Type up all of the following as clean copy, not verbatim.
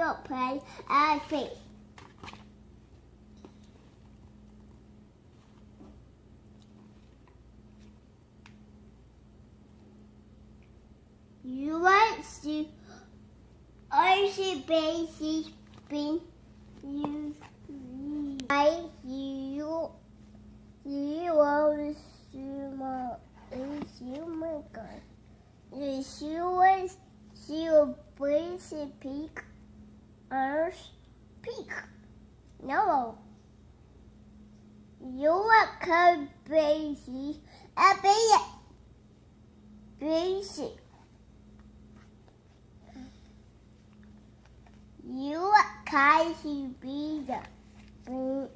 your play and feet. You want to also basic being you will small is human gun. The shoes you basic peak earth peak. No. You are called basic a basic. You are kind to be the you're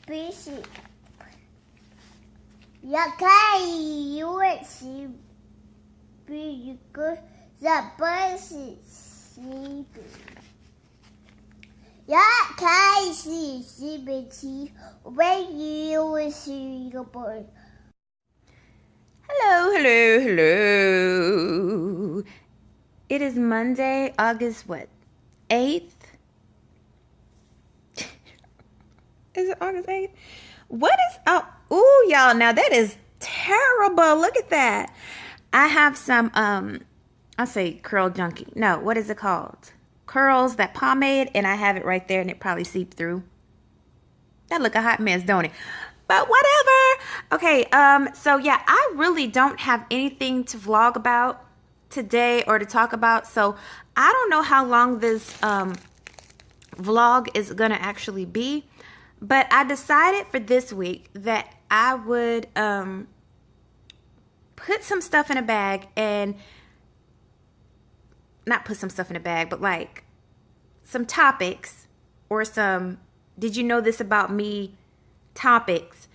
busy. You are to be good. The bus is sleeping. You can't see when you see your boy. Hello, hello, hello. It is Monday, August what? 8th? Is it August 8th? What is up? Ooh, y'all, now that is terrible. Look at that. I have some, I say curl junkie. No, what is it called? Curls, that pomade, and I have it right there, and it probably seeped through. That look a hot mess, don't it? But whatever. Okay, so yeah, I really don't have anything to vlog about today or to talk about. So I don't know how long this vlog is gonna actually be, but I decided for this week that I would put some stuff in a bag, and not put some stuff in a bag, but like some topics or some did you know this about me topics,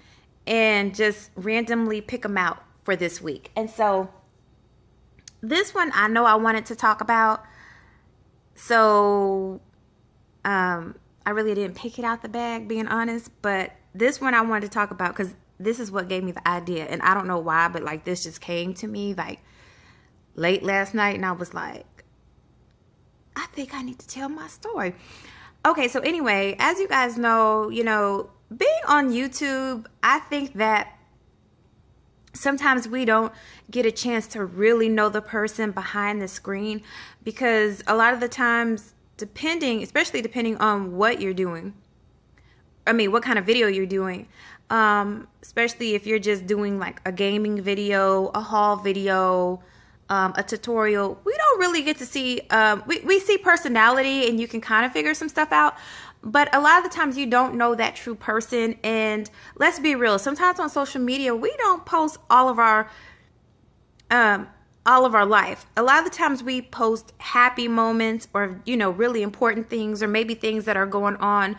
and just randomly pick them out for this week. And so this one I know I wanted to talk about, so I really didn't pick it out the bag, being honest, but this one I wanted to talk about because this is what gave me the idea, and I don't know why, but like this just came to me like late last night, and I was like, I think I need to tell my story. Okay, so anyway, as you guys know, being on YouTube, I think that sometimes we don't get a chance to really know the person behind the screen, because a lot of the times, especially depending on what you're doing, what kind of video you're doing, especially if you're just doing like a gaming video, a haul video, a tutorial, we don't really get to see, we see personality and you can kind of figure some stuff out, but a lot of the times you don't know that true person. And let's be real, sometimes on social media we don't post all of our life. A lot of the times we post happy moments or really important things, or maybe things that are going on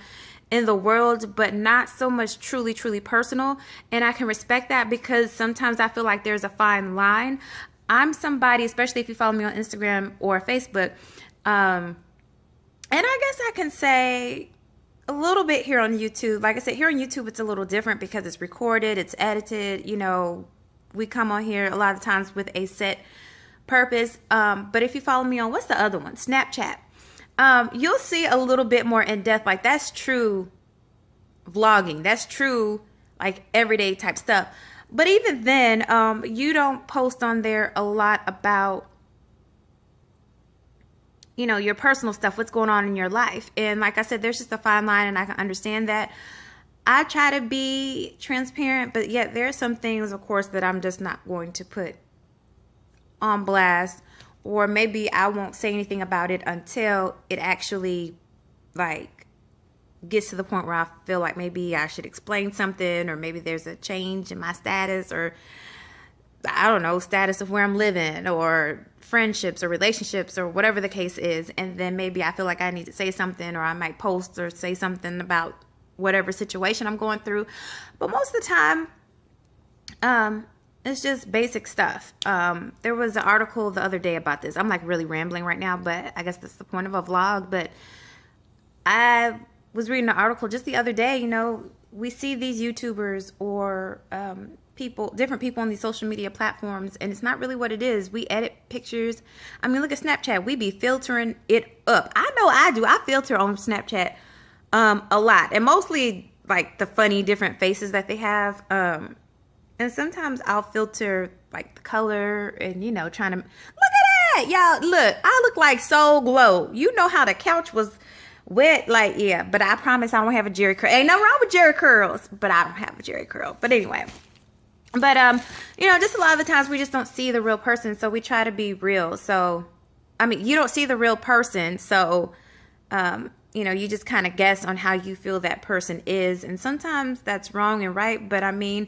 in the world, but not so much truly personal. And I can respect that, because sometimes I feel like there's a fine line. I'm somebody, especially if you follow me on Instagram or Facebook, and I guess I can say a little bit here on YouTube. Like I said, here on YouTube it's a little different because it's recorded, it's edited, we come on here a lot of times with a set purpose. But if you follow me on, what's the other one? Snapchat. You'll see a little bit more in depth. Like that's true vlogging. That's true like everyday type stuff. But even then, you don't post on there a lot about, your personal stuff, what's going on in your life. And like I said, there's just a fine line, and I can understand that. I try to be transparent, but yet there are some things, of course, that I'm just not going to put on blast, or maybe I won't say anything about it until it actually gets to the point where I feel like maybe I should explain something, or maybe there's a change in my status, or I don't know, status of where I'm living, or friendships or relationships, or whatever the case is. And then maybe I feel like I need to say something, or I might post or say something about whatever situation I'm going through. But most of the time, it's just basic stuff. There was an article the other day about this. I'm like really rambling right now, but I guess that's the point of a vlog. But I was reading an article just the other day. We see these YouTubers or different people on these social media platforms, and it's not really what it is. We edit pictures. I mean, look at Snapchat. We be filtering it up. I know I do. I filter on Snapchat a lot, and mostly like the funny different faces that they have. And sometimes I'll filter like the color and, you know, trying to look at that. Y'all, look, I look like Soul Glow. You know how the couch was wet, like, yeah, but I promise I don't have a Jerry curl. Ain't nothing wrong with Jerry curls, but I don't have a Jerry curl. But anyway, but you know, just a lot of the times we just don't see the real person, so we try to be real. So I mean, you don't see the real person, so you know, you just kind of guess on how you feel that person is, and sometimes that's wrong and right, but I mean,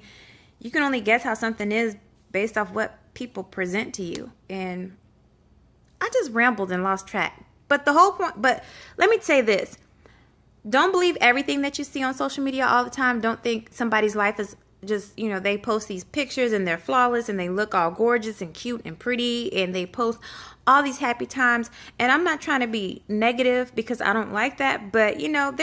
you can only guess how something is based off what people present to you. And I just rambled and lost track. But the whole point, but let me say this. Don't believe everything that you see on social media all the time. Don't think somebody's life is just, you know, they post these pictures and they're flawless and they look all gorgeous and cute and pretty and they post all these happy times. And I'm not trying to be negative because I don't like that. But, you know,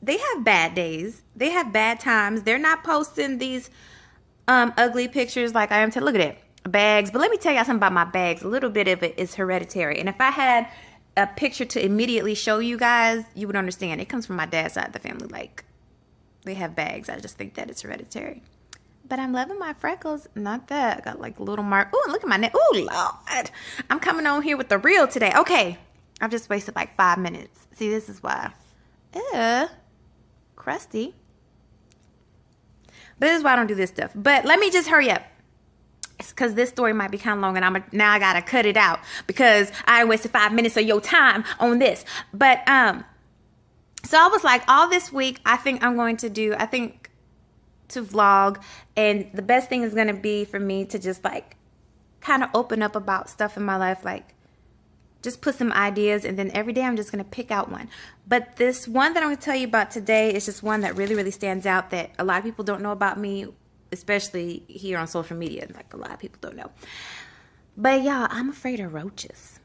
they have bad days. They have bad times. They're not posting these ugly pictures like I am. Look at it. Bags. But let me tell y'all something about my bags. A little bit of it is hereditary. And if I had a picture to immediately show you guys, you would understand. It comes from my dad's side of the family. Like, they have bags. I just think that it's hereditary. But I'm loving my freckles. Not that. I got like a little mark. Ooh, look at my neck. Ooh, Lord. I'm coming on here with the real today. Okay. I've just wasted like 5 minutes. See, this is why. Crusty. But this is why I don't do this stuff. But let me just hurry up. It's because this story might be kind of long, and now I gotta cut it out because I wasted 5 minutes of your time on this. But so I was like, all this week, I think to vlog, and the best thing is gonna be for me to just like kind of open up about stuff in my life, like just put some ideas, and then every day I'm just gonna pick out one. But this one that I'm gonna tell you about today is just one that really, really stands out that a lot of people don't know about me, especially here on social media. Like, a lot of people don't know. But y'all, I'm afraid of roaches.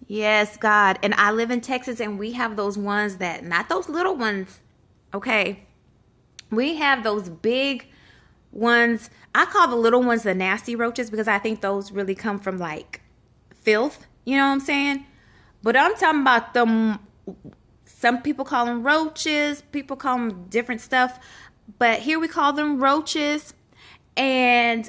Yes, God. And I live in Texas, and we have those ones that, not those little ones, okay? We have those big ones. I call the little ones the nasty roaches because I think those really come from like filth. You know what I'm saying? But I'm talking about them. Some people call them roaches. People call them different stuff. But here we call them roaches, but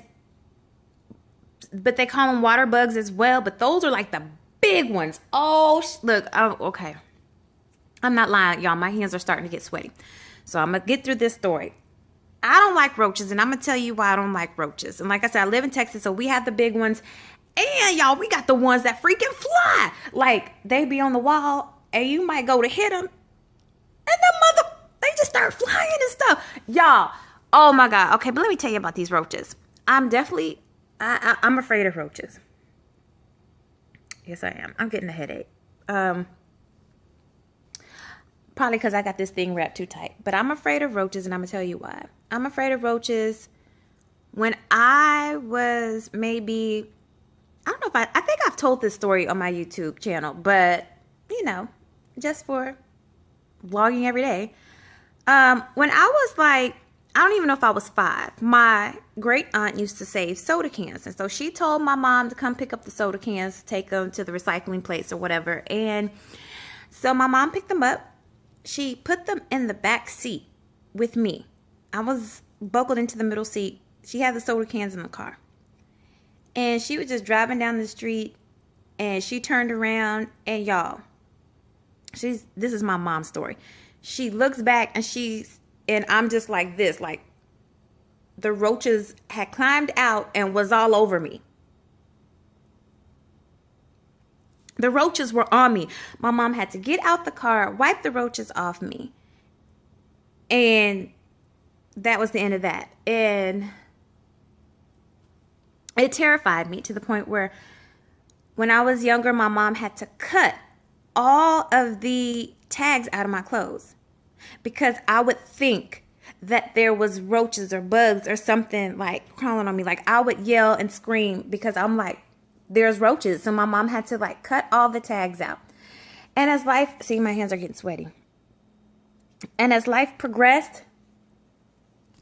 they call them water bugs as well. But those are like the big ones. Oh, look. Oh, okay. I'm not lying, y'all. My hands are starting to get sweaty. So I'm going to get through this story. I don't like roaches, and I'm going to tell you why I don't like roaches. And like I said, I live in Texas, so we have the big ones. And y'all, we got the ones that freaking fly. Like, they be on the wall, and you might go to hit them, and they just start flying and stuff. Y'all, oh my God. Okay, but let me tell you about these roaches. I'm afraid of roaches. Yes, I am. I'm getting a headache. Probably because I got this thing wrapped too tight. But I'm afraid of roaches, and I'm going to tell you why. I'm afraid of roaches. When I was maybe, I don't know if I think I've told this story on my YouTube channel, but, you know, just for vlogging every day. When I was like, I don't even know if I was 5, my great aunt used to save soda cans. And so she told my mom to come pick up the soda cans, take them to the recycling place or whatever. And so my mom picked them up. She put them in the back seat with me. I was buckled into the middle seat. She had the soda cans in the car. And she was just driving down the street, and she turned around, and y'all, this is my mom's story. She looks back, and I'm just like this, like the roaches had climbed out and was all over me. The roaches were on me. My mom had to get out the car, wipe the roaches off me. And that was the end of that. And it terrified me to the point where when I was younger, my mom had to cut all of the tags out of my clothes because I would think that there was roaches or bugs or something like crawling on me. Like, I would yell and scream because I'm like, there's roaches. So my mom had to like cut all the tags out. And as life, see, my hands are getting sweaty. And as life progressed,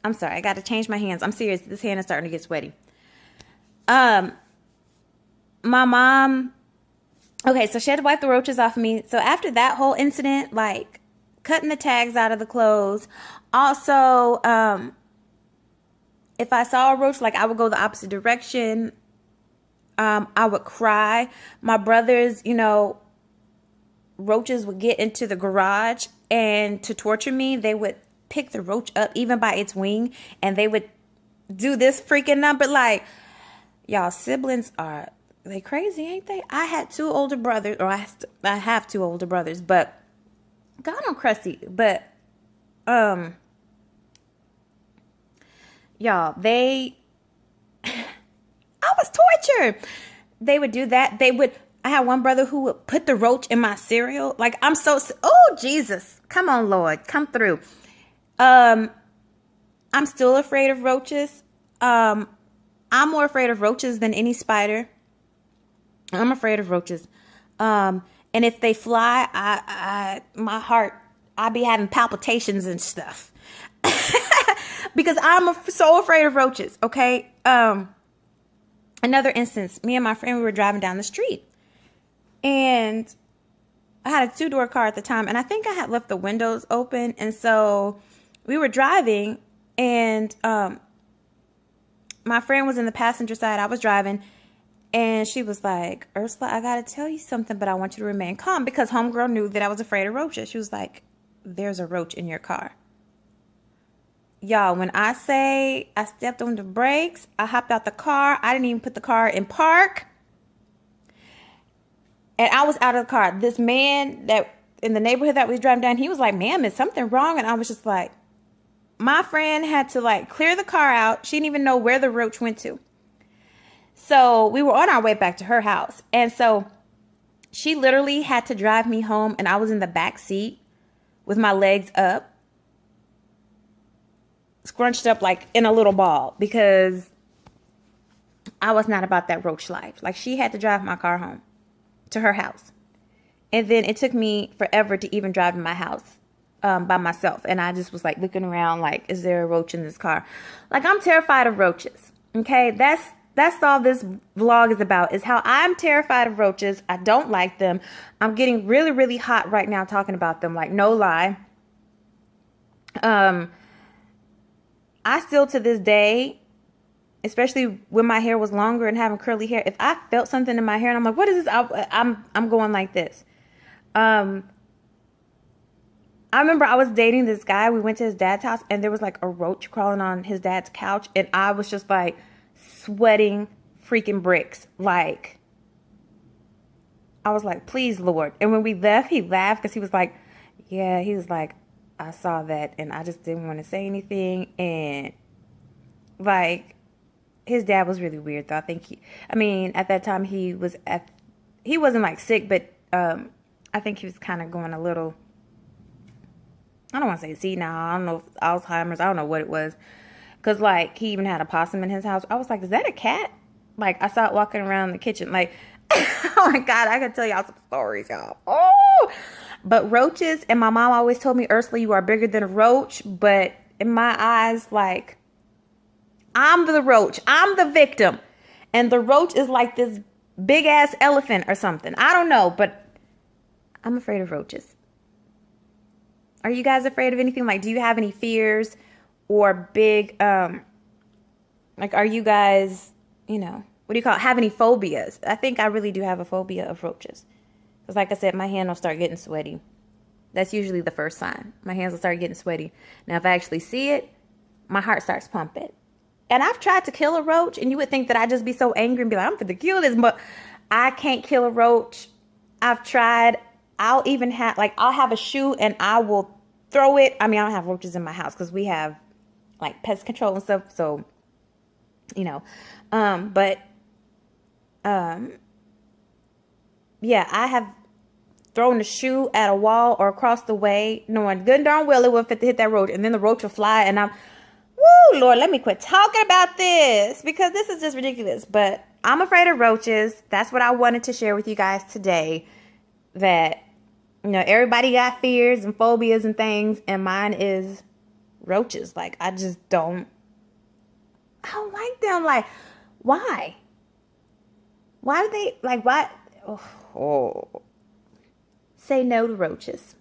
I'm sorry, I got to change my hands. I'm serious. This hand is starting to get sweaty. My mom, okay, so she had to wipe the roaches off of me. So after that whole incident, like cutting the tags out of the clothes. Also, if I saw a roach, like I would go the opposite direction. I would cry. My brothers, roaches would get into the garage, and to torture me, they would pick the roach up even by its wing, and they would do this freaking number. Like, y'all siblings they crazy, ain't they? I had two older brothers, or I have two older brothers, but God, I'm crusty. But y'all, I was tortured. They would do that. I had one brother who would put the roach in my cereal. Like, oh Jesus, come on, Lord, come through. I'm still afraid of roaches. I'm more afraid of roaches than any spider. I'm afraid of roaches. And if they fly, my heart, I be having palpitations and stuff. Because I'm so afraid of roaches, okay? Another instance, me and my friend, we were driving down the street. And I had a 2-door car at the time. And I think I had left the windows open. And so we were driving, and my friend was in the passenger side. I was driving, and she was like, Ursula, I got to tell you something, but I want you to remain calm, because homegirl knew that I was afraid of roaches. She was like, there's a roach in your car. Y'all, when I say I stepped on the brakes, I hopped out the car. I didn't even put the car in park. And I was out of the car. This man that in the neighborhood that we was driving down, he was like, ma'am, is something wrong? And I was just like, my friend had to like clear the car out. She didn't even know where the roach went to. So we were on our way back to her house. And so she literally had to drive me home, and I was in the back seat with my legs up, scrunched up like in a little ball, because I was not about that roach life. Like, she had to drive my car home to her house. And then it took me forever to even drive to my house by myself. And I just was like looking around like, is there a roach in this car? Like, I'm terrified of roaches. Okay, that's all this vlog is about, is how I'm terrified of roaches. I don't like them. I'm getting really, really hot right now talking about them. Like, no lie. I still to this day, especially when my hair was longer and having curly hair, if I felt something in my hair and I'm like, what is this? I'm going like this. I remember I was dating this guy. We went to his dad's house, and there was like a roach crawling on his dad's couch. And I was just like sweating freaking bricks. Like, I was like, please, Lord. And when we left, he laughed, because he was like, yeah, he was like, I saw that, and I just didn't want to say anything. And like, his dad was really weird, though. At that time he wasn't like sick, but I think he was kind of going a little, I don't want to say senile. I don't know if Alzheimer's. I don't know what it was. Because, like, he even had a possum in his house. I was like, is that a cat? Like, I saw it walking around the kitchen. Like, oh, my God, I could tell y'all some stories, y'all. Oh! But roaches, and my mom always told me, Ursula, you are bigger than a roach. But in my eyes, like, I'm the roach. I'm the victim. And the roach is like this big-ass elephant or something. I don't know, but I'm afraid of roaches. Are you guys afraid of anything? Like, do you have any fears or big, like, are you guys, what do you call it? Have any phobias? I think I really do have a phobia of roaches. Because like I said, my hand will start getting sweaty. That's usually the first sign. My hands will start getting sweaty. Now, if I actually see it, my heart starts pumping. And I've tried to kill a roach, and you would think that I'd just be so angry and be like, I'm finna kill this, but I can't kill a roach. I've tried. I'll have a shoe and I will throw it. I mean, I don't have roaches in my house because we have like pest control and stuff. So, yeah, I have thrown a shoe at a wall or across the way, knowing good and darn well it would fit to hit that roach, and then the roach will fly, and woo, Lord, let me quit talking about this, because this is just ridiculous. But I'm afraid of roaches. That's what I wanted to share with you guys today, that, everybody got fears and phobias and things, and mine is roaches. Like, I don't like them. Like, why? Why do they, like, why? Oh. Say no to roaches.